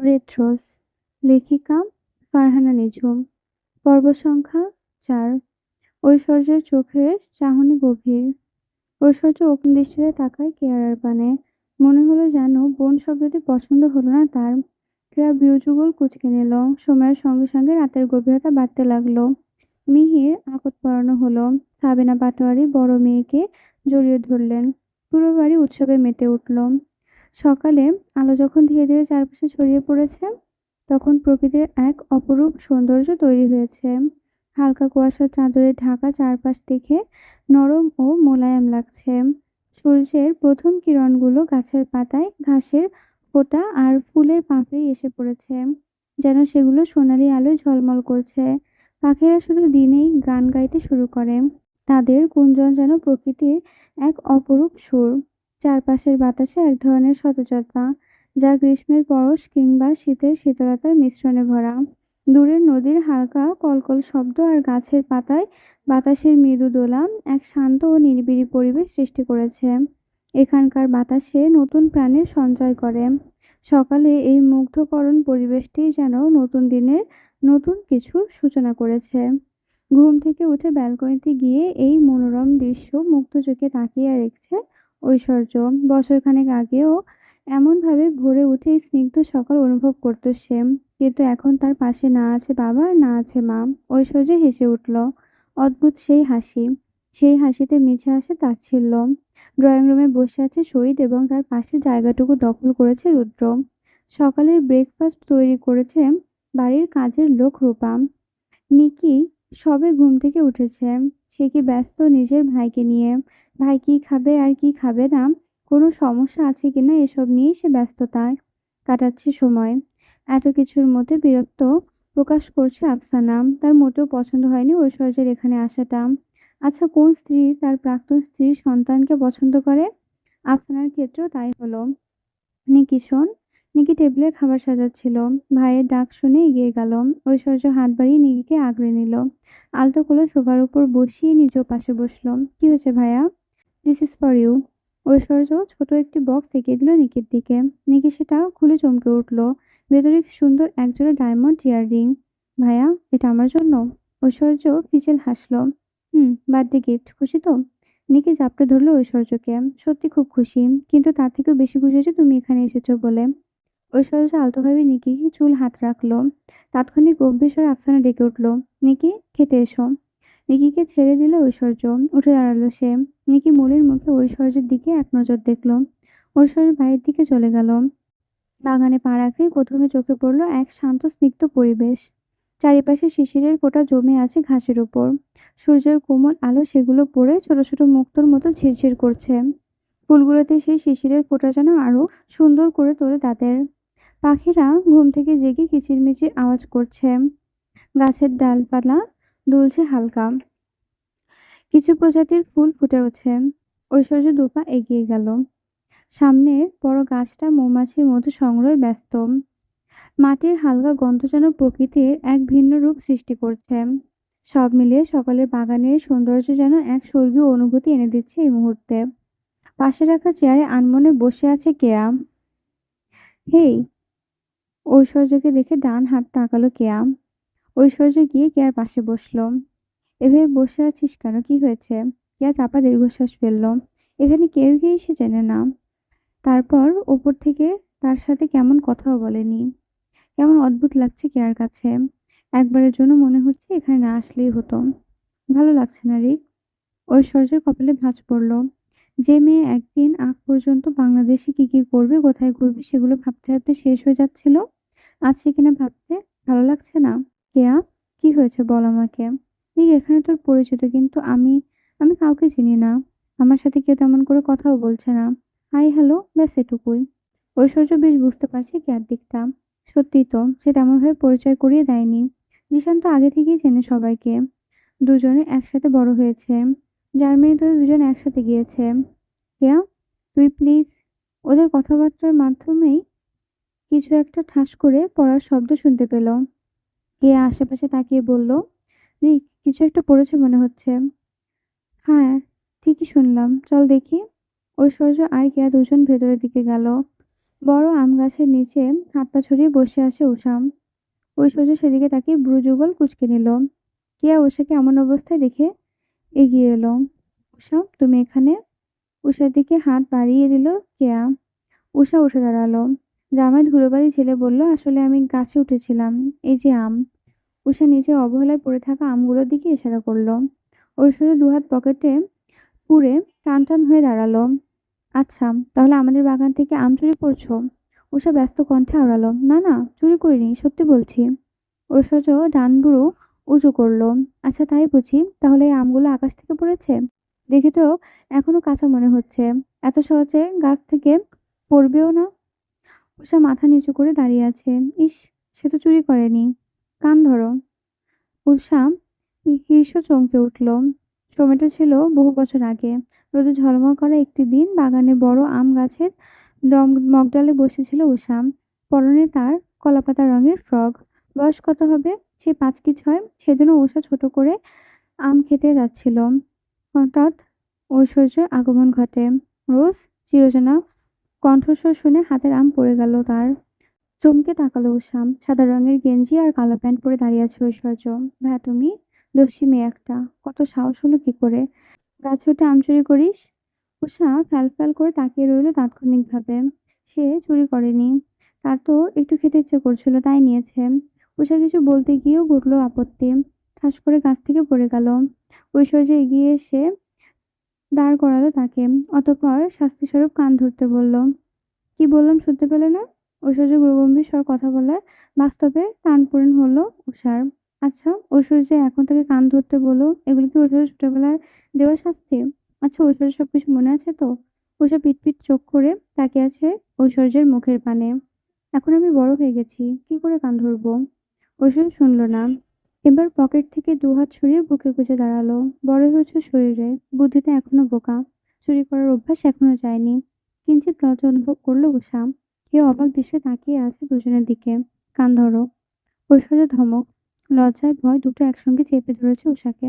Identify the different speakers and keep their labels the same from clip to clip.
Speaker 1: Red rose, লেখিকা ফারহানা নিঝুম। পর্ব সংখ্যা ৪। ঐশ্বর্যের চোখের চাহনি গভীর। ঐশ্বর্য অগ্নিদৃষ্টিতে তাকায় কেয়ারার পানে। মনে হলো যেন বোন শব্দটি পছন্দ হলো না তার। কেয়া ভ্রুযুগল কুঁচকে নিল। সময়ের সঙ্গে সঙ্গে রাতের গভীরতা বাড়তে লাগলো। মিহির আকত পরানো হলো। সাবিনা পাটোয়ারি বড় মেয়েকে জড়িয়ে ধরলেন। পুরো বাড়ি উৎসবে মেতে উঠল। সকালে আলো যখন ধীরে ধীরে চারপাশে ছড়িয়ে পড়েছে, তখন প্রকৃতির এক অপরূপ সৌন্দর্য তৈরি হয়েছে। হালকা কুয়াশার চাদরে ঢাকা চারপাশ দেখে নরম ও মোলায়েম লাগছে। সূর্যের প্রথম কিরণগুলো গাছের পাতায়, ঘাসের ফোঁটা আর ফুলের পাপড়ি এসে পড়েছে, যেন সেগুলো সোনালি আলোয় ঝলমল করছে। পাখিরা শুধু দিনেই গান গাইতে শুরু করে। তাদের গুঞ্জন যেন প্রকৃতির এক অপরূপ সুর। চারপাশের বাতাসে এক ধরনের সতেজতা, যা গ্রীষ্মের পরশ কিংবা শীতের শীতলতার মিশ্রণে ভরা। দূরের নদীর হালকা কলকল শব্দ আর গাছের পাতায় বাতাসের মৃদু দোলা এক শান্ত ও নিরিবিলি পরিবেশ সৃষ্টি করেছে। এখানকার বাতাসে নতুন প্রাণের সঞ্চয় করে। সকালে এই মুগ্ধকরণ পরিবেশটি যেন নতুন দিনের নতুন কিছুর সূচনা করেছে। ঘুম থেকে উঠে ব্যালকনিতে গিয়ে এই মনোরম দৃশ্য মুগ্ধ চোখে তাকিয়ে দেখছে ঐশ্বর্য। বছরখানেক আগেও এমনভাবে ভোরে উঠে এই স্নিগ্ধ সকাল অনুভব করত সে। কিন্তু এখন তার পাশে না আছে বাবা, না আছে মা। ঐশ্বর্য হেসে উঠল। অদ্ভুত সেই হাসি। সেই হাসিতে মিছে আছে তাচ্ছিল্য। ড্রয়িং রুমে বসে আছে শহীদ এবং তার পাশের জায়গাটুকু দখল করেছে রুদ্র। সকালের ব্রেকফাস্ট তৈরি করেছে বাড়ির কাজের লোক রূপা। নিকি সবে ঘুম থেকে উঠেছে। সে কি ব্যস্ত নিজের ভাইকে নিয়ে। ভাই কি খাবে আর কি খাবে না, কোনো সমস্যা আছে কিনা এসব নিয়েই সে ব্যস্ততায় কাটাচ্ছে সময়। এত কিছুর মধ্যে বিরক্ত প্রকাশ করছে আফসানা। তার মোটেও পছন্দ হয়নি ঐশ্বর্যের এখানে আসাটা। আচ্ছা, কোন স্ত্রী তার প্রাক্তন স্ত্রীর সন্তানকে পছন্দ করে? আফসানার ক্ষেত্রেও তাই হলো। নিকি শোন। নিকি টেবিলে খাবার সাজাচ্ছিল। ভাইয়ের ডাক শুনে এগিয়ে গেল। ঐশ্বর্য হাত বাড়িয়ে নিকিকে আগলে নিল। আলতো করে সোফার উপর বসিয়ে নিজেও পাশে বসলো। কি হয়েছে ভাইয়া? This is for you. Aishwarya ছোট একটি বক্স এগিয়ে দিল নিকির দিকে। নিকি সেটা খুলে চমকে উঠল। ভেতরে কি সুন্দর একজোড়া ডায়মন্ড ইয়াররিং। ভাইয়া, এটা আমার জন্য? ঐশ্বর্য ফিচেল হাসলো। বার্থডে গিফট, খুশি তো? নিকি চাপড়ে ধরলো ঐশ্বর্যকে। সত্যি খুব খুশি, কিন্তু তার থেকেও বেশি খুশি হয়েছে তুমি এখানে এসেছো বলে। ঐশ্বর্য আলতোভাবে নিকিকে চুল হাত রাখলো। তাৎক্ষণিক গম্ভীর স্বরে আফসানা ডেকে উঠল, নিকি, খেতে এসো। নিকিকে ছেড়ে দিল ঐশ্বর্য। উঠে দাঁড়ালো সে। নিকি মলির মুখে ঐশ্বর্যের দিকে এক নজর দেখলো। ঐশ্বর্য বাড়ির দিকে চলে গেল। বাগানে পা রাখতেই প্রথমে চোখে পড়ল এক শান্ত স্নিগ্ধ পরিবেশ। চারিপাশে শিশিরের ফোঁটা জমে আছে ঘাসের উপর। সূর্যের কোমল আলো সেগুলো পড়ে ছোট ছোট মুক্তোর মতো ঝিরঝির করছে। ফুলগুলোতে সেই শিশিরের ফোঁটা যেন আরো সুন্দর করে তোলে তাদের। পাখিরা ঘুম থেকে জেগে কিচিরমিচির আওয়াজ করছে। গাছের ডালপালা দুলছে হালকা। কিছু প্রজাতির ফুল ফুটেছে। ঐশ্বর্য দুপা এগিয়ে গেল। সামনের বড় গাছটা মৌমাছির মধু সংগ্রহে ব্যস্ত। মাটির হালকা গন্ধ যেন প্রকৃতির এক ভিন্ন রূপ সৃষ্টি করছে। সব মিলিয়ে সকালের বাগানের সৌন্দর্য যেন এক স্বর্গীয় অনুভূতি এনে দিচ্ছে এই মুহূর্তে। পাশে রাখা চেয়ারে আনমনে বসে আছে কেয়া। হেই! ঐশ্বর্যকে দেখে ডান হাত তাকালো কেয়া। ঐশ্বর্য গিয়ে কেয়ার পাশে বসলো। এভাবে বসে আছিস কেন, কি হয়েছে? কেয়া চাপা দীর্ঘশ্বাস ফেলল। এখানে কেউই সে চেনে না। তারপর ওপর থেকে তার সাথে কেমন কথাও বলেনি। কেমন অদ্ভুত লাগছে কেয়ার কাছে। একবারের জন্য মনে হচ্ছে এখানে না আসলেই হতো। ভালো লাগছে না রিক। ঐশ্বর্যের কপালে ভাঁজ পড়ল। যে মেয়ে একদিন আগ পর্যন্ত বাংলাদেশে কি কি করবে, কোথায় ঘুরবে সেগুলো ভাবতে ভাবতে শেষ হয়ে যাচ্ছিল, আজ সে কিনা ভাবতে ভালো লাগছে না। কেয়া, কি হয়েছে বল আমাকে। রিক এখানে তোর পরিচিত, কিন্তু আমি আমি কাউকে চিনি না। আমার সাথে কেউ তেমন করে কথাও বলছে না। হাই হ্যালো, ব্যাস এটুকুই। ঐশ্বর্য বেশ বুঝতে পারছে কেয়ার দিকটা। সত্যিই তো, সে তেমনভাবে পরিচয় করিয়ে দেয়নি। জিশান তো আগে থেকেই চেনে সবাইকে। দুজনে একসাথে বড় হয়েছে। জার্মানিতে দুজন একসাথে গিয়েছে। কেয়া, তুই প্লিজ। ওদের কথাবার্তার মাধ্যমেই কিছু একটা ঠাস করে পড়ার শব্দ শুনতে পেল। কেয়া আশেপাশে তাকিয়ে বলল, রিক, কিছু একটা পড়েছে মনে হচ্ছে। হ্যাঁ, ঠিকই শুনলাম, চল দেখি। ঐশ্বর্য আর কেয়া দুজন ভেতরের দিকে গেল। বড় আম গাছের নিচে হাত পা ছড়িয়ে বসে আছে উষা। ঐশ্বর্য সেদিকে তাকিয়ে ভ্রু যুগল কুঁচকে নিল। কেয়া উষাকে এমন অবস্থায় দেখে এগিয়ে এলো। উষা, তুমি এখানে? উষার দিকে হাত বাড়িয়ে দিল কেয়া। উষা উঠে দাঁড়ালো। জামায় ধুলোবালি ঝেলে বলল, আসলে আমি গাছে উঠেছিলাম। এই যে আম। উষা নিচে অবহেলায় পড়ে থাকা আমগুলোর দিকে ইশারা করলো। ঐশ্বর্য দুহাত পকেটে পুরে টান টান হয়ে দাঁড়ালো। আচ্ছা, তাহলে আমাদের বাগান থেকে আম চুরি করছো? উষা ব্যস্ত কণ্ঠে আওড়ালো, না না, চুরি করিনি, সত্যি বলছি। ঐশ্বর্য ডান ভ্রু উঁচু করলো। আচ্ছা, তাই বুঝি। তাহলে এই আমগুলো আকাশ থেকে পড়েছে? দেখে তো এখনো কাঁচা মনে হচ্ছে। এত সহজে গাছ থেকে পড়বেও না। উষা মাথা নিচু করে দাঁড়িয়ে আছে। ইস, সে তো চুরি করেনি। কান ধরো। উষা ঈর্ষ চমকে উঠল। সময়টা ছিল বহু বছর আগে। রোদে ঝলমল করা একটি দিন বাগানে বড় আম গাছের মগডালে বসেছিল উষা। পরনে তার কলাপাতা রঙের ফ্রক। বয়স কত হবে? সে ৫ কি ৬। সেদিনও উষা ছোট করে আম খেতে যাচ্ছিল। হঠাৎ ঐশ্বর্যের আগমন ঘটে। রোজ, চিরচেনা কণ্ঠস্বর শুনে হাতের আম পড়ে গেল তার। চমকে তাকালো উষা। সাদা রঙের গেঞ্জি আর কালো প্যান্ট পরে দাঁড়িয়ে আছে ঐশ্বর্য। ভাইয়া তুমি? দস্যি মেয়ে একটা। কত সাহস হলো কি করে গাছে উঠে আম চুরি করিস? উষা ফ্যাল ফ্যাল করে তাকিয়ে রইল তাৎক্ষণিকভাবে। সে চুরি করেনি। তার তো একটু খেতে ইচ্ছে করছিল, তাই নিয়েছে। উষা কিছু বলতে গিয়েও ঘটল আপত্তি। ঠাস করে গাছ থেকে পড়ে গেল। ঐশ্বর্য এগিয়ে এসে দাঁড় করালো তাকে। অতঃপর শাস্তিস্বরূপ কান ধরতে বলল। কি বললাম শুনতে পেলে না? ঐশ্বর্য গম্ভীর স্বর কথা বলায় বাস্তবে টানপোড়েন হলো উষার। আচ্ছা, ঐশ্বর্য এখন থেকে কান ধরতে বলো, এগুলো কি ঐশ্বর্য ছোটবেলায় দেওয়া শাস্তি? আচ্ছা, ঐশ্বর্য সবকিছু মনে আছে তো? উষা পিটপিট চোখ করে তাকিয়ে আছে ঐশ্বর্যের মুখের পানে। এখন আমি বড় হয়ে গেছি, কি করে কান ধরবো? ঐশ্বর্য শুনল না। এবার পকেট থেকে দুহাত সরিয়ে বুকে গুজে দাঁড়ালো। বড় হয়েছে শরীরে, বুদ্ধিতে এখনো বোকা। চুরি করার অভ্যাস এখনো যায়নি। কিঞ্চিত লজ্জা অনুভব করলো উষা। কেউ অবাক দৃষ্টিতে তাকিয়ে আছে দুজনের দিকে। কান ধরো। ঐশ্বর্য ধমক। লজ্জায় ভয় দুটো একসঙ্গে চেপে ধরেছে উষাকে।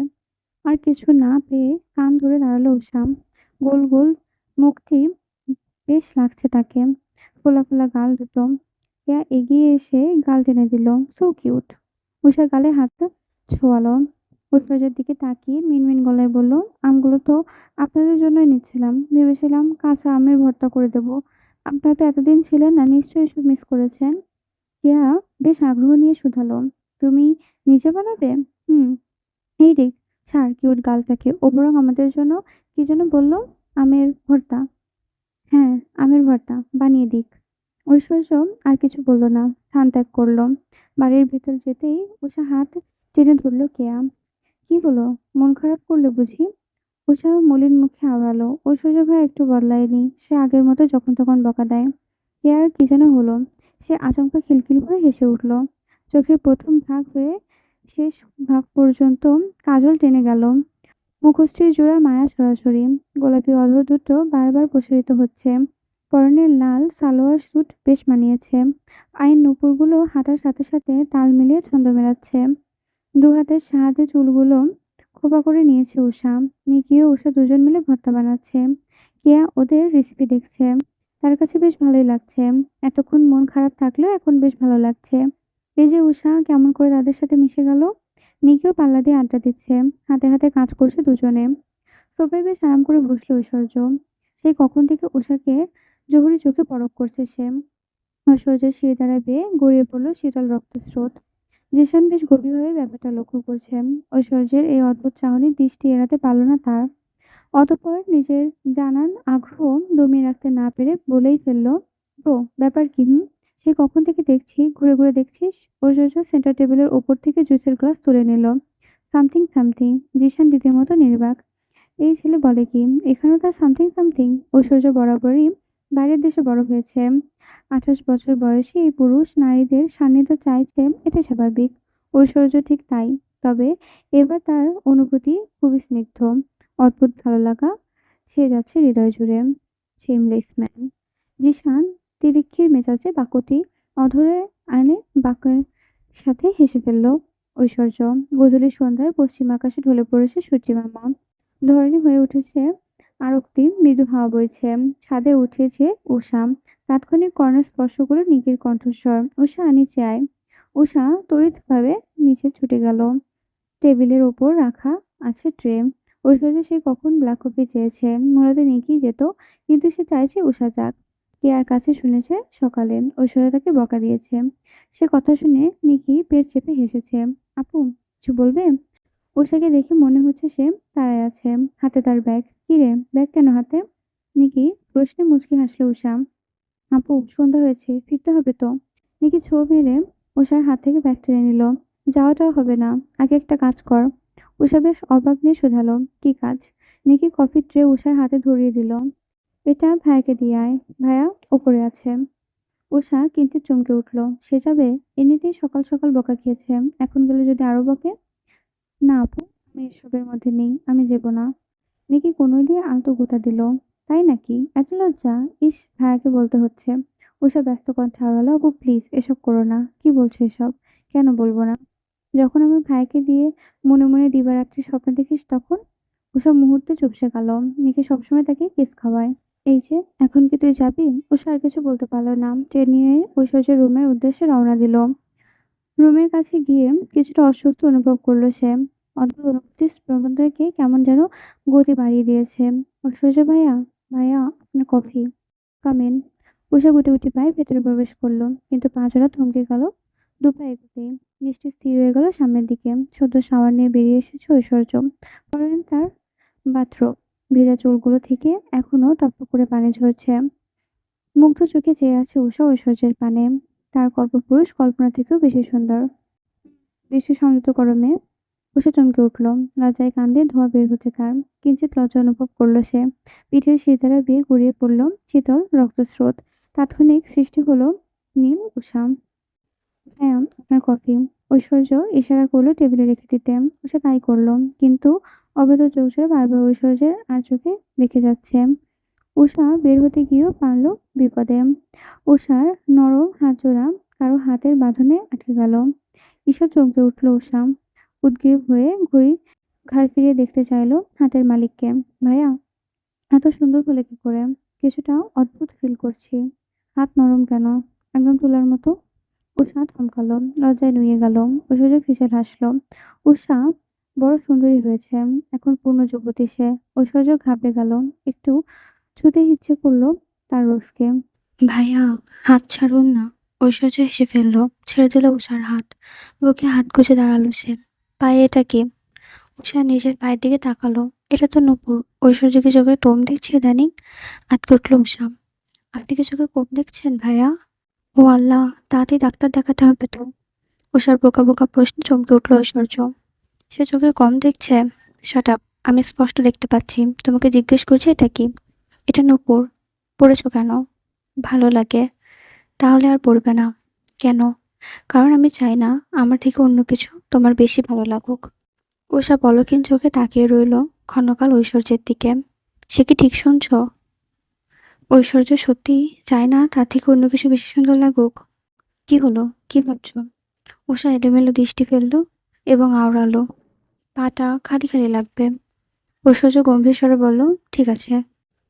Speaker 1: আর কিছু না পেয়ে কান ধরে দাঁড়ালো উষা। গোল গোল মুখটি বেশ লাগছে তাকে। ফোলা ফোলা গাল দুটো। কেয়া এগিয়ে এসে গাল টেনে দিল। So cute. উষার গালে হাত ছোঁয়ালো। ঐশ্বর্যের দিকে তাকিয়ে মিনমিন গলায় বলল, আমগুলো তো আপনাদের জন্যই নিচ্ছিলাম। ভেবেছিলাম কাঁচা আমের ভর্তা করে দেবো। আপনারা তো এতদিন ছিলেন না, নিশ্চয়ই এসব মিস করেছেন। কেয়া বেশ আগ্রহ নিয়ে শুধালো, তুমি নিজে বানাবে? হুম। এই রে, ছাড় কিউট গালটাকে। ও বরং আমাদের জন্য কি যেন বললো? আমের ভর্তা। হ্যাঁ, আমের ভর্তা বানিয়ে দিক। ঐশ্বর্য আর কিছু বলল না, স্থান ত্যাগ করলো। বাড়ির ভেতর যেতেই উষা হাত টেনে ধরল কেয়া। কি হলো, মন খারাপ করলে বুঝি? উষা মলিন মুখে আওড়ালো। ঐশ্বর্য ভাই একটু বদলায়নি, সে আগের মতো যখন তখন বকা দেয়। কেয়ার কি যেন হলো, সে আচমকা খিলখিল করে হেসে উঠল। চোখের প্রথম ভাগ হয়ে শেষ ভাগ পর্যন্ত কাজল টেনে গেল। মুখশ্রীর জোড়ায় মায়া ছড়াছড়ি। গোলাপি অধর দুটো বারবার প্রসারিত হচ্ছে। পরনের লাল সালোয়ার স্যুট বেশ মানিয়েছে। পায়ের নূপুরগুলো হাঁটার সাথে সাথে তাল মিলিয়ে ছন্দ মেলাচ্ছে। দু হাতের সাহায্যে চুলগুলো খোঁপা করে নিয়েছে উষা। নিকি ও উষা দুজন মিলে ভর্তা বানাচ্ছে। কেয়া ওদের রেসিপি দেখছে। তার কাছে বেশ ভালোই লাগছে। এতক্ষণ মন খারাপ থাকলেও এখন বেশ ভালো লাগছে। এই যে উষা কেমন করে তাদের সাথে মিশে গেল। নিকিও পাল্লা দিয়ে আড্ডা দিচ্ছে। হাতে হাতে কাজ করছে দুজনে। সোফায় বেশ আরাম করে বসলো ঐশ্বর্য। সেই কখন থেকে উষাকে জহুরি চোখে পরখ করছে সে। ঐশ্বর্যের শিরদাঁড়ায় বেয়ে গড়িয়ে পড়ল শীতল রক্তস্রোত। জিসান বেশ গভীরভাবে ব্যাপারটা লক্ষ্য করছে। ঐশ্বর্যের এই অদ্ভুত চাহনির দৃষ্টি এড়াতে পারল না তার। অতঃপর নিজের জানান আগ্রহ দমিয়ে রাখতে না পেরে বলেই ফেলল, ব্রো, ব্যাপার কি? হুম। সে কখন থেকে দেখছি, ঘুরে ঘুরে দেখছিস? ঐশ্বর্য সেন্টার টেবিলের ওপর থেকে জুসের গ্লাস তুলে নিল। Something something. জিসান রীতিমতো নির্বাক। এই ছেলে বলে কি? এখানেও তার সামথিং সামথিং। ঐশ্বর্য বরাবরই বাইরের দেশে বড় হয়েছে। ২৮ বছর বয়সী এই পুরুষ নারীদের সান্নিধ্য চাইছে, এটা স্বাভাবিক। ঐশ্বর্য ঠিক তাই। তবে এবার তার অনুভূতি খুবই স্নিগ্ধ। অদ্ভুত ভালো লাগা ছেয়ে যাচ্ছে হৃদয় জুড়ে। Shameless man. জিসান তিরিক্ষির মেজাজে বাক্যটি অধরে আনে বাক্যের সাথে হেসে ফেলল ঐশ্বর্য। গোধূলি সন্ধ্যায় পশ্চিম আকাশে ঢলে পড়েছে সূর্যিমামা। ধরণী হয়ে উঠেছে আরক্তি মৃদু হাওয়া বইছে। ছাদে উঠেছে উষা। তাৎক্ষণিক কর্ণ স্পর্শ করে নিকির কণ্ঠস্বর, "উষা, নিচে আয়।" উষা তড়িৎভাবে নিচে ছুটে গেল। টেবিলের ওপর রাখা আছে ট্রে। ঐশ্বর্য সে কখন ব্ল্যাক কফি চেয়েছে। মূলত নিকি যেত, কিন্তু সে চাইছে উষা যাক। কেয়ার কাছে শুনেছে সকালে ঐশ্বর্য তাকে বকা দিয়েছে। সে কথা শুনে নিকি পেট চেপে হেসেছে। "আপু, কিছু বলবে?" উষাকে দেখে মনে হচ্ছে সে তাড়ায় আছে। হাতে তার ব্যাগ। "কি রে, ব্যাগ কেন হাতে?" নিকি প্রশ্নে মুচকি হাসল উষা। "আপু, সন্ধ্যা হয়েছে, ফিরতে হবে তো।" নিকি ছোঁ মেরে উষার হাত থেকে ব্যাগ টেনে নিল। "যাওয়াটাও হবে না, আগে একটা কাজ কর।" উষা বেশ অবাক নিয়ে শোধালো, "কি কাজ?" নিকি কফির ট্রে উষার হাতে ধরিয়ে দিল। "এটা ভাইয়াকে দিয়ে আয়, ভাইয়া ওপরে আছে।" উষা কিঞ্চিৎ চমকে উঠল। সে যাবে? এমনিতেই সকাল সকাল বকা খেয়েছে, এখন গেলে যদি আরো বকে। "না আপু, আমি এসবের মধ্যে নেই, আমি যাব না।" নিকি কনুই দিয়ে আলতো গোতা দিল। "তাই নাকি? এত লজ্জা? ইস, ভাইয়াকে বলতে হচ্ছে।" উষা ব্যস্ত কণ্ঠে আওড়ালো, "আপু প্লিজ, এসব করো না।" "কি বলছো এসব?" "কেন বলবো না? যখন আমার ভাইকে দিয়ে মনে মনে দিবারাত্রি স্বপ্ন দেখিস তখন?" উষা মুহূর্তে চুপসে গেল। নিকি সবসময় তাকে কিস খাওয়ায়। "এই যে, এখন কি তুই যাবি?" উষা আর কিছু বলতে পারল না। ট্রেন নিয়ে ঐশ্বর্যের রুমের উদ্দেশ্যে রওনা দিল। রুমের কাছে গিয়ে কিছুটা অস্বস্তি অনুভব করল সে। অদ্ভুত অনুভূতি স্পন্দনকে কেমন যেন গতি বাড়িয়ে দিয়েছে। "ঐশ্বর্য ভাইয়া, ভাইয়া আপনার কফি।" "Come in." উষা গুটি গুটি পায়ে ভেতরে প্রবেশ করল, কিন্তু পা জোড়া থমকে গেল দু পা এগোতেই। দৃষ্টি স্থির হয়ে গেল সামনের দিকে। সদ্য শাওয়ার নিয়ে বেরিয়ে এসেছে ঐশ্বর্য। পরনে তার বাথরোব। ভেজা চুলগুলো থেকে এখনো টপটপ করে পানি ঝরছে। মুগ্ধ চোখে চেয়ে আছে উষা ঐশ্বর্যের পানে। তার কল্পপুরুষ কল্পনা থেকেও বেশি সুন্দর। দৃষ্টি সংযত করো মেয়ে। উষা চমকে উঠল। লজ্জায় কান দিয়ে ধোঁয়া বের হচ্ছে তার। কিঞ্চিৎ লজ্জা অনুভব করল সে। পিঠের শিরদাঁড়া বেয়ে গড়িয়ে পড়ল শীতল রক্তস্রোত। তাৎক্ষণিক সৃষ্টি হলো নীল উষা। "হ্যাঁ, আপনার কফি।" ঐশ্বর্য ইশারা করলো টেবিলে রেখে দিতে। উষা তাই করল। কিন্তু অভেদ্য চোখজোড়া বারবার ঐশ্বর্যের আর চোখে রেখে যাচ্ছে। উষা বের হতে গিয়েও পড়ল বিপদে। উষার নরম হাতজোড়া কারো হাতের বাঁধনে আটকে গেল। ঈষৎ চমকে উঠল উষা। উদগ্রীব হয়ে ঘাড় ফিরিয়ে দেখতে চাইল হাতের মালিককে। "ভাইয়া, এত সুন্দর হলে কি করে?" "কিছুটা অদ্ভুত ফিল করছি।" "হাত নরম কেন? একদম তুলার মতো।" উষা থমকালো, লজ্জায় নুয়ে গেল। ঐশ্বর্য ফিসে হাসল। উষা বড় সুন্দরী হয়েছে, এখন পূর্ণ যুবতী সে। ঐশ্বর্য ঘাবড়ে গেল। একটু ছুঁতে ইচ্ছে করল তার রোজকে। "ভাইয়া, হাত ছাড়ুন না।" ঐশ্বর্য হেসে ফেলল, ছেড়ে দিল উষার হাত। বুকে হাত গুজে দাঁড়ালো সে। "পায়ে এটা কি?" উষা নিজের পায়ের দিকে তাকালো। "এটা তো নূপুর।" ঐশ্বর্যকে চোখে তোম দিচ্ছে ইদানীং। আঁতকে উঠল উষা। "আপনি কি চোখে কম দেখছেন ভাইয়া?" "ও আল্লাহ, তাড়াতাড়ি ডাক্তার দেখাতে হবে তো।" উষার বোকা বোকা প্রশ্নে চমকে উঠল ঐশ্বর্য। "সে চোখে কম দেখছে? Shut up! আমি স্পষ্ট দেখতে পাচ্ছি। তোমাকে জিজ্ঞেস করছি এটা কি?" "এটা নূপুর।" "পড়েছো কেন?" "ভালো লাগে।" "তাহলে আর পড়বে না?" "কেন?" "কারণ আমি চাই না আমার থেকে অন্য কিছু তোমার বেশি ভালো লাগুক।" উষা পলকহীন চোখে তাকিয়ে রইল ক্ষণকাল ঐশ্বর্যের দিকে। "সে কি ঠিক শুনছ? ঐশ্বর্য সত্যিই চায় না তার থেকে অন্য কিছু বেশি সুন্দর লাগুক?" "কি হলো? কি ভাবছো?" উষা এলোমেলো দৃষ্টি ফেলল এবং আওড়ালো, "পাটা খালি খালি লাগবে।" ঐশ্বর্য গম্ভীর স্বরে বলল, "ঠিক আছে,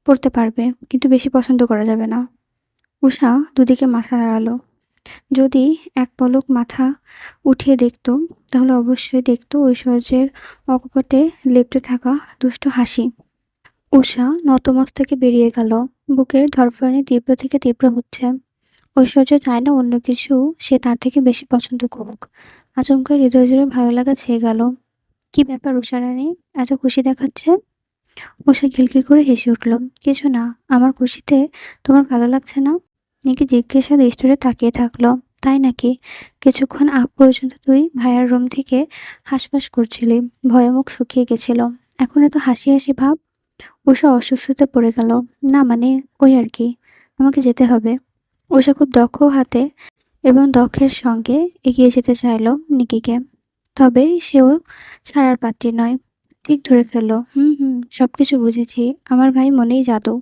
Speaker 1: পড়তে পারবে, কিন্তু বেশি পছন্দ করা যাবে না।" উষা দুদিকে মাথা নাড়ালো। যদি এক পলক মাথা উঠিয়ে দেখত, তাহলে অবশ্যই দেখত ঐশ্বর্যের অকপটে লেপ্টে থাকা দুষ্ট হাসি। উষা নতমস্তকে বেরিয়ে গেল। বুকের ধড়ফড়ানি তীব্র থেকে তীব্র হচ্ছে। ঐশ্বর্য চায় না অন্য কিছু সে তার থেকে বেশি পছন্দ করুক। আচমকা হৃদয়জুড়ে ভালো লাগা ছেয়ে গেল। "কি ব্যাপার উষারানী, এত খুশি দেখাচ্ছে?" উষা খিলখিল করে হেসে উঠল। "কিছু না, আমার খুশিতে তোমার ভালো লাগছে না?" নিকি জিজ্ঞাসা দৃষ্টিতে তাকিয়ে থাকল। "তাই নাকি? কিছুক্ষণ আগ পর্যন্ত তুই ভাইয়ার রুম থেকে হাঁসফাঁস করছিলি, ভয়ে মুখ শুকিয়ে গেছিল। এখন এত হাসি হাসি ভাব?" উষা অস্বস্তিতে পড়ে গেল। "না মানে, ওই আর কি। আমাকে যেতে হবে।" উষা খুব দক্ষ হাতে এবং দক্ষের সঙ্গে এগিয়ে যেতে চাইল নিকিকে। তবে সেও ছাড়ার পাত্রী নয়। ঠিক ধরে ফেলল, হুম হুম, সবকিছু বুঝেছি। আমার ভাই মনেই জাদু।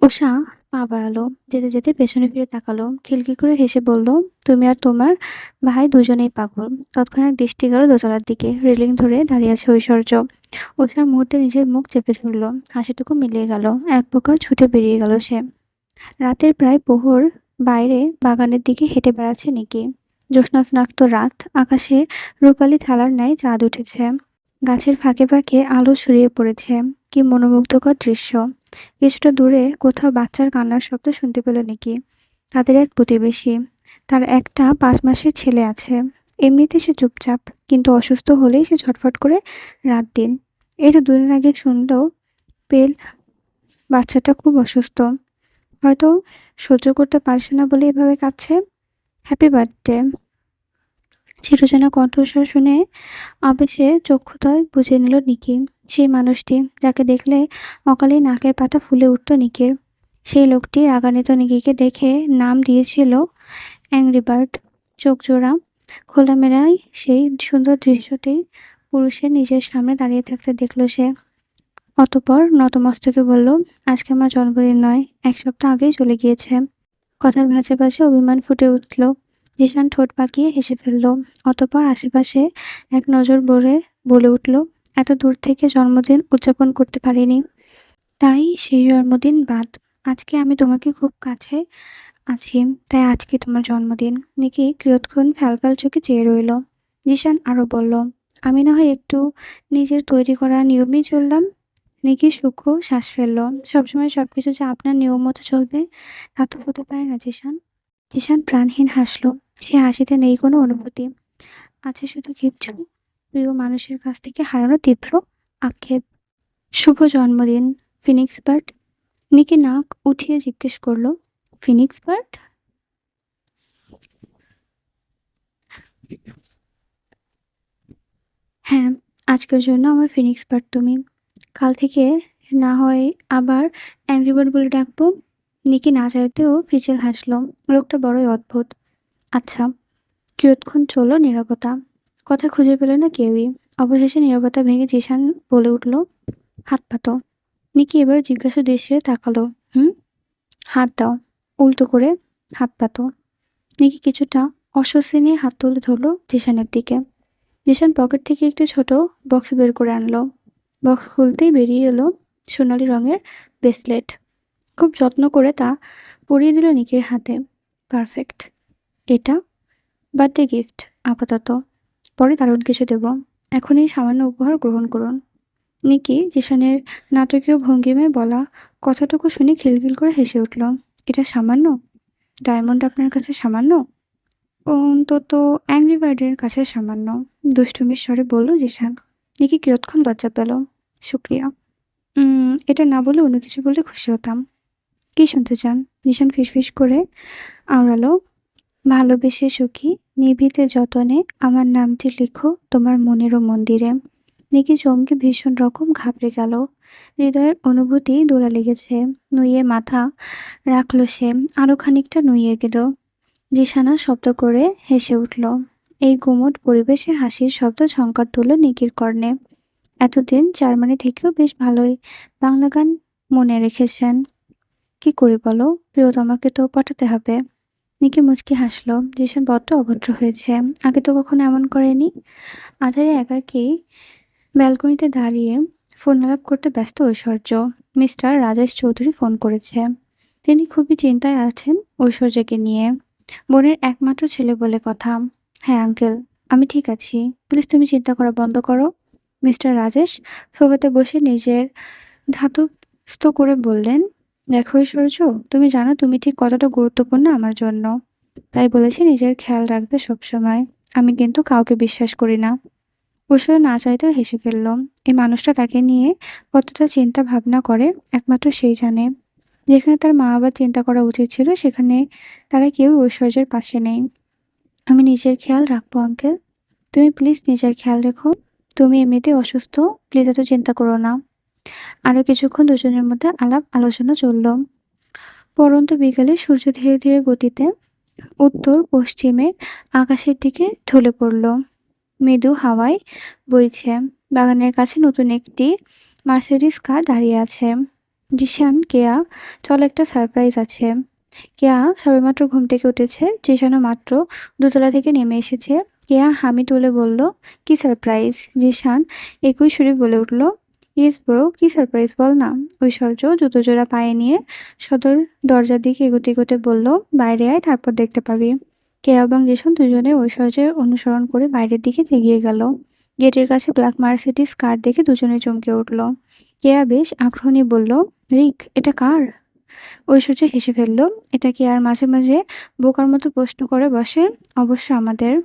Speaker 1: উষা পা বাড়ালো। যেতে যেতে পেছনে ফিরে তাকালো, খিলখিল করে হেসে বলল, তুমি আর তোমার ভাই দুজনেই পাগল। তৎক্ষণাৎ দৃষ্টি গেল দোতলার দিকে। রেলিং ধরে দাঁড়িয়ে আছে ঐশ্বর্য। ওঠার মুহূর্তে নিজের মুখ চেপে ধরল। হাসিটুকু মিলিয়ে গেল। এক প্রকার ছুটে বেরিয়ে গেল সে। রাতের প্রায় প্রহর। বাইরে বাগানের দিকে হেঁটে বেড়াচ্ছে নিকি। জ্যোৎস্নাস্নাত রাত। আকাশে রূপালি থালার ন্যায় চাঁদ উঠেছে। গাছের ফাঁকে ফাঁকে আলো ছড়িয়ে পড়েছে। কি মনোমুগ্ধকর দৃশ্য! কিছুটা দূরে কোথাও বাচ্চার কান্নার শব্দ শুনতে পেল নিকি। তাদের এক প্রতিবেশী। তার একটা 5 মাসের ছেলে আছে। এমনিতে সে চুপচাপ, কিন্তু অসুস্থ হলেই সে ছটফট করে রাত দিন। এই তো দুদিন আগে শুনল পেল বাচ্চাটা খুব অসুস্থ। হয়তো সহ্য করতে পারছে না বলে এভাবে কাঁদছে। Happy birthday. চিরচেনা কণ্ঠস্বর শুনে আবেশে চক্ষুদ্বয় বুজে নিল নিকি। সেই মানুষটি, যাকে দেখলে অকালেই নাকের পাতা ফুলে উঠত নিকির। সেই লোকটি রাগান্বিত নিকিকে দেখে নাম দিয়েছিল অ্যাংরি বার্ড। চোখজোড়া খোলামেলায় সেই সুন্দর দৃশ্যটি পুরুষের নিজের সামনে দাঁড়িয়ে থাকতে দেখল সে। অতঃপর নতমস্তকে বলল, আজকে আমার জন্মদিন নয়, 1 সপ্তাহ আগেই চলে গিয়েছে। কথার ভাঁজে ভাঁজে অভিমান ফুটে উঠল। জিসান ঠোঁট পাকিয়ে হেসে ফেলল। অতঃপর আশেপাশে এক নজর ভরে বলে উঠল, এত দূর থেকে জন্মদিন উদযাপন করতে পারিনি, তাই সেই জন্মদিন বাদ। আজকে আমি তোমাকে খুব কাছে আছি, তাই আজকে তোমার জন্মদিন। নিকি কিয়ৎক্ষণ ফ্যালফ্যাল চোখে চেয়ে রইল। জিসান আরো বলল, আমি না হয় একটু নিজের তৈরি করা নিয়মেই চললাম। নিকি সূক্ষ্ম শ্বাস ফেলল। সবসময় সবকিছু যে আপনার নিয়ম মতো চলবে তা তো হতে পারে না জিসান। জিসান প্রাণহীন হাসল। সে হাসিতে নেই কোনো অনুভূতি, আছে শুধু কিছু প্রিয় মানুষের কাছ থেকে হারানো তীব্র আক্ষেপ। শুভ জন্মদিন, ফিনিক্স বার্ড। নিকি নাক উঠিয়ে জিজ্ঞেস করল, ফিনিক্স বার্ড? হ্যাঁ, আজকের জন্য আমার ফিনিক্স বার্ড তুমি। কাল থেকে না হয় আবার অ্যাংরি বার্ড বলে ডাকবো। নিকি না চাইতেও ফিচেল হাসল। লোকটা বড়ই অদ্ভুত। আচ্ছা। কিয়ৎক্ষণ চলল নীরবতা। কথা খুঁজে পেল না কেউই। অবশেষে নীরবতা ভেঙে জিসান বলে উঠল, হাত পাতো। নিকি এবার জিজ্ঞাসা দৃষ্টিতে তাকালো। হুম? হাত দাও। উল্টো করে হাত পাতো। নিকি কিছুটা অস্বস্তি নিয়ে হাত তুলে ধরল জিসানের দিকে। জিসান পকেট থেকে একটি ছোট বক্স বের করে আনলো। বক্স খুলতেই বেরিয়ে এলো সোনালি রঙের ব্রেসলেট। খুব যত্ন করে তা পরিয়ে দিল নিকির হাতে। পারফেক্ট। এটা বার্থডে গিফট আপাতত, পরে দারুণ কিছু দেব। এখন এই সামান্য উপহার গ্রহণ করুন। নিকি জিসানের নাটকীয় ভঙ্গিমায় বলা কথাটুকু শুনে খিলখিল করে হেসে উঠল। এটা সামান্য? ডায়মন্ড আপনার কাছে সামান্য? অন্তত অ্যাংরি বার্ডের কাছে সামান্য, দুষ্টুমির স্বরে বলল জিসান। নিকি কিয়ৎক্ষণ লজ্জা পেল। শুক্রিয়া। এটা না বলে অন্য কিছু বললে খুশি হতাম। কি শুনতে চান? জিসান ফিসফিস করে আওড়ালো, ভালোবেসে সুখী, নিভৃতে যতনে আমার নামটি লিখো তোমার মনেরও মন্দিরে। নিকি চমকে ভীষণ রকম ঘাবড়ে গেল। হৃদয়ের অনুভূতি দোলা লেগেছে। নুইয়ে মাথা রাখল সে। আরো খানিকটা নুইয়ে গেল। জিসানা শব্দ করে হেসে উঠল। এই গুমোট পরিবেশে হাসির শব্দ ঝংকার তুলল নিকির কর্ণে। এতদিন জার্মানি থেকেও বেশ ভালোই বাংলা গান মনে রেখেছেন। কি করি বলো, প্রিয়তমাকে তো পটাতে হবে। নিকি মুচকি হাসল। জিসান বড্ড অভদ্র হয়েছে। আগে তো কখনো এমন করেনি। আধারে একাকী ব্যালকনিতে দাঁড়িয়ে ফোন আলাপ করতে ব্যস্ত ঐশ্বর্য। মিস্টার রাজেশ চৌধুরী ফোন করেছে। তিনি খুবই চিন্তায় আছেন ঐশ্বর্যকে নিয়ে। বোনের একমাত্র ছেলে বলে কথা। হ্যাঁ আঙ্কেল, আমি ঠিক আছি। প্লিজ তুমি চিন্তা করা বন্ধ করো। মিস্টার রাজেশ সোফাতে বসে নিজের ধাতস্থ করে বললেন, দেখো ঐশ্বর্য, তুমি জানো তুমি ঠিক কতটা গুরুত্বপূর্ণ আমার জন্য। তাই বলেছি নিজের খেয়াল রাখবে সবসময়। আমি কিন্তু কাউকে বিশ্বাস করি না। ঐশ্বর্য না চাইতেও হেসে ফেলল। এই মানুষটা তাকে নিয়ে কতটা চিন্তা ভাবনা করে একমাত্র সেই জানে। যেখানে তার মা বাবার চিন্তা করা উচিত ছিল, সেখানে তারা কেউ ঐশ্বর্যের পাশে নেই। আমি নিজের খেয়াল রাখবো আঙ্কেল। তুমি প্লিজ নিজের খেয়াল রেখো। তুমি এমনিতেই অসুস্থ, প্লিজ এত চিন্তা করো না। আরো কিছুক্ষণ দুজনের মধ্যে আলাপ আলোচনা চলল। পরন্ত বিকালে সূর্য ধীরে ধীরে গতিতে উত্তর পশ্চিমে আকাশের দিকে ঢলে পড়ল। মৃদু হাওয়ায় বইছে। বাগানের কাছে নতুন একটি মার্সিডিজ কার দাঁড়িয়ে আছে। জিশান, কেয়া, চল একটা সারপ্রাইজ আছে। কেয়া সবেমাত্র ঘুম থেকে উঠেছে, জিশানও মাত্র দোতলা থেকে নেমে এসেছে। কেয়া হামি তুলে বলল, কি সারপ্রাইজ? জিশান একই সুরে বলে উঠল, ইস ব্রো, কি সারপ্রাইজ বল না। ঐশ্বর্য জুতো জোড়া পায়ে নিয়ে সদর দরজার দিকে এগোতে এগোতে বলল, বাইরে আয়, তারপর দেখতে পাবি। কেয়া এবং জিশান দুজনে ঐশ্বর্যের অনুসরণ করে বাইরের দিকে এগিয়ে গেল। গেটের কাছে ব্ল্যাক মার্সিডিজ কার দেখে দুজনে চমকে উঠল। কেয়া বেশ আগ্রহ নিয়ে বলল, রিক, এটা কার? ঐশ্বর্য হেসে ফেলল। এটা কি আর মাঝে মাঝে বোকার মতো প্রশ্ন করে বসে? অবশ্য আমাদের।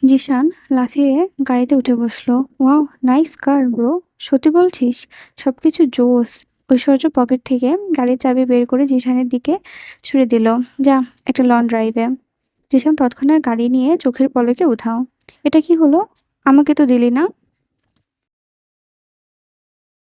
Speaker 1: জিশান লাফিয়ে গাড়িতে উঠে বসলো। ওয়াও, নাইস কার ব্রো। সত্যি বলছিস? সবকিছু জোস। ঐশ্বর্য পকেট থেকে গাড়ির চাবি বের করে জিশানের দিকে ছুড়ে দিল। যা, একটা লং ড্রাইভে। জিশান তৎক্ষণাৎ গাড়ি নিয়ে চোখের পলকে উধাও। এটা কি হলো? আমাকে তো দিলি না।